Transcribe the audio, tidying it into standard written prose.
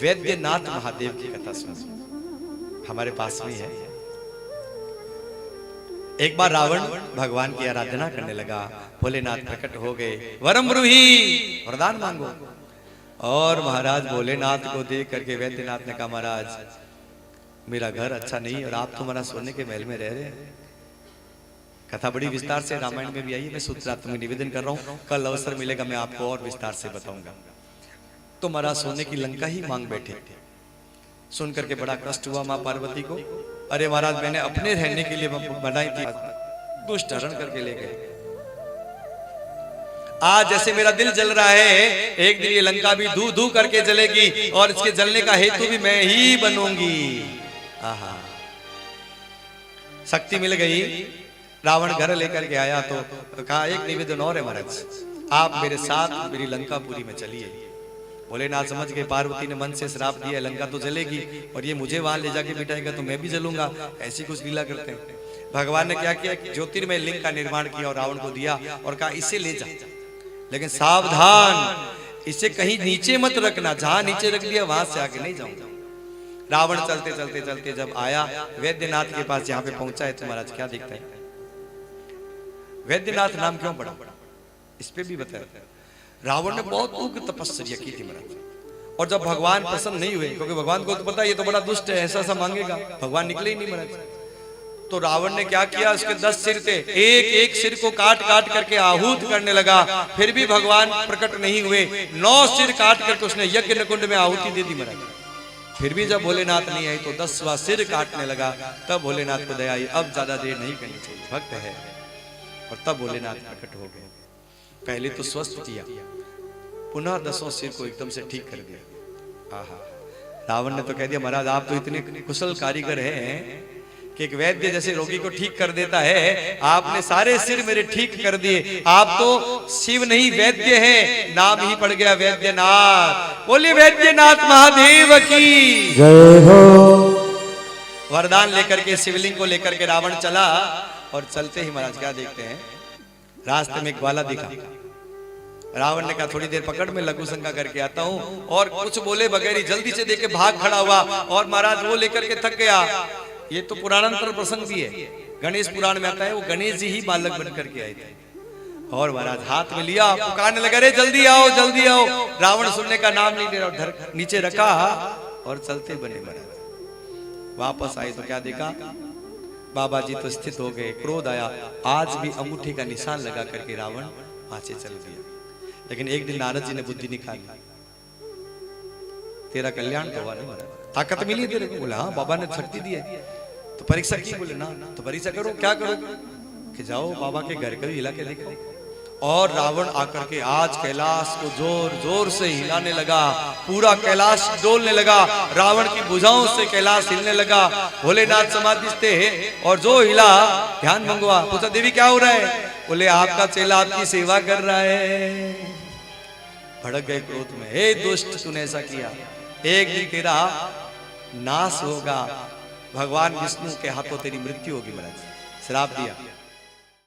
वैद्यनाथ महादेव की कथा सुन, हमारे पास में है। एक बार रावण भगवान की आराधना करने लगा, भोलेनाथ प्रकट हो गए, वरम ब्रूहि, वरदान मांगो। और महाराज भोलेनाथ को देख करके वैद्यनाथ ने कहा, महाराज मेरा घर अच्छा नहीं और आप तो हमारा सोने के महल में रह रहे हैं। कथा बड़ी विस्तार से रामायण में भी आई है, मैं सूत्रार्थ में निवेदन कर रहा हूं, कल अवसर मिलेगा मैं आपको और विस्तार से बताऊंगा। तो महाराज सोने की लंका ही मांग बैठे। सुन करके बड़ा कष्ट हुआ मां पार्वती को। अरे महाराज मैंने अपने रहने के लिए बनाई थी, दुष्ट हरण करके ले गए। आज जैसे मेरा दिल जल रहा है, एक दिन ये लंका भी धू धू करके जलेगी और इसके जलने का हेतु भी मैं ही बनूंगी। आहा, शक्ति मिल गई। रावण घर लेकर के आया तो कहा, एक निवेदन और है महाराज, आप मेरे साथ मेरी लंकापुरी में चलिए। भोलेनाथ समझ गए पार्वती ने मन से श्राप दिया, लंका तो जलेगी और ये मुझे वहां ले जाके बिठाएगा तो मैं भी जलूंगा, ऐसी कुछ लीला करते हैं। भगवान ने क्या किया, ज्योतिर्मय लिंग का निर्माण किया और रावण को दिया और कहा इसे ले जा, लेकिन सावधान, इसे कहीं नीचे मत रखना, जहां नीचे रख दिया वहां से आगे नहीं जाऊंगा। रावण चलते चलते चलते जब आया वैद्यनाथ के पास, जहां पे पहुंचा है तो महाराज क्या दिखता है, वैद्यनाथ नाम क्यों पड़ा, इस पे भी बताया। रावण ने बहुत उग्र तपस्या की थी महाराज, और जब भगवान प्रसन्न नहीं हुए, क्योंकि भगवान को तो पता है ये तो बड़ा दुष्ट है, ऐसा सा मांगेगा, भगवान निकले ही नहीं महाराज। तो रावण ने क्या किया, उसके 10 सिर थे, एक एक सिर को काट काट करके आहूत करने लगा, फिर भी भगवान प्रकट नहीं हुए। 9 सिर काट करके उसने यज्ञ कुंड में आहुति दे दी महाराज। फिर भी जब भोलेनाथ नहीं आई तो 10वां सिर काटने लगा, तब भोलेनाथ को दया आई, अब ज्यादा देर नहीं करनी चाहिए, भक्त है। और तब भोलेनाथ प्रकट हो गए। पहले तो स्वस्थ किया, पुनः 10 सिर को एकदम से ठीक कर दिया। आहा, रावण ने तो कह दिया, महाराज आप तो इतने कुशल कारीगर हैं कि एक वैद्य जैसे रोगी को ठीक कर देता है, आपने सारे सिर मेरे ठीक कर दिए। आप तो शिव नहीं वैद्य हैं, नाम ही पड़ गया वैद्यनाथ। बोलिए वैद्यनाथ महादेव की जय हो। वरदान लेकर के शिवलिंग को लेकर के रावण चला, और चलते ही महाराज क्या देखते हैं, रास्ते में एक ग्वाला दिखा। रावण ने कहा थोड़ी देर पकड़ में लघु शंका करके आता हूं, और कुछ बोले बगैर ही जल्दी से देके भाग खड़ा हुआ, और महाराज वो लेकर के थक गया। ये तो पुराणांतर प्रसंग भी है, गणेश पुराण में आता है, वो गणेश जी ही बालक बन करके आए थे। और महाराज हाथ में लिया, पुकारने लगा, अरे जल्दी आओ जल्दी आओ। रावण सुनने का नाम नहीं ले रहा, नीचे रखा और चलते बने महाराज। वापस आए तो क्या देखा, बाबा जी तो स्थित हो गए। क्रोध आया, आज भी अंगूठे का निशान लगा करके रावण वहां से चल दिया। लेकिन एक दिन नारद जी ने बुद्धि निकाली, तेरा कल्याण तो हुआ नहीं, ताकत मिली तेरे को। बोला हाँ बाबा ने शक्ति दी है, तो परीक्षा की। बोले ना, तो परीक्षा करो, क्या करो, कि जाओ बाबा के घर को हिला के देखो। और रावण आकर के आज कैलाश को जोर जोर से हिलाने लगा, पूरा कैलाश डोलने लगा, रावण की भुजाओं से कैलाश हिलने लगा। भोलेनाथ समाधिस्थ थे, और जो हिला ध्यान मंगवा, पूछा देवी क्या हो रहा है, बोले आपका चेला आपकी सेवा कर रहा है। भड़क गए क्रोध में, हे दुष्ट तूने ऐसा किया, एक दिन तेरा नाश होगा, भगवान विष्णु के हाथों तेरी मृत्यु होगी महाराज। श्राप दिया।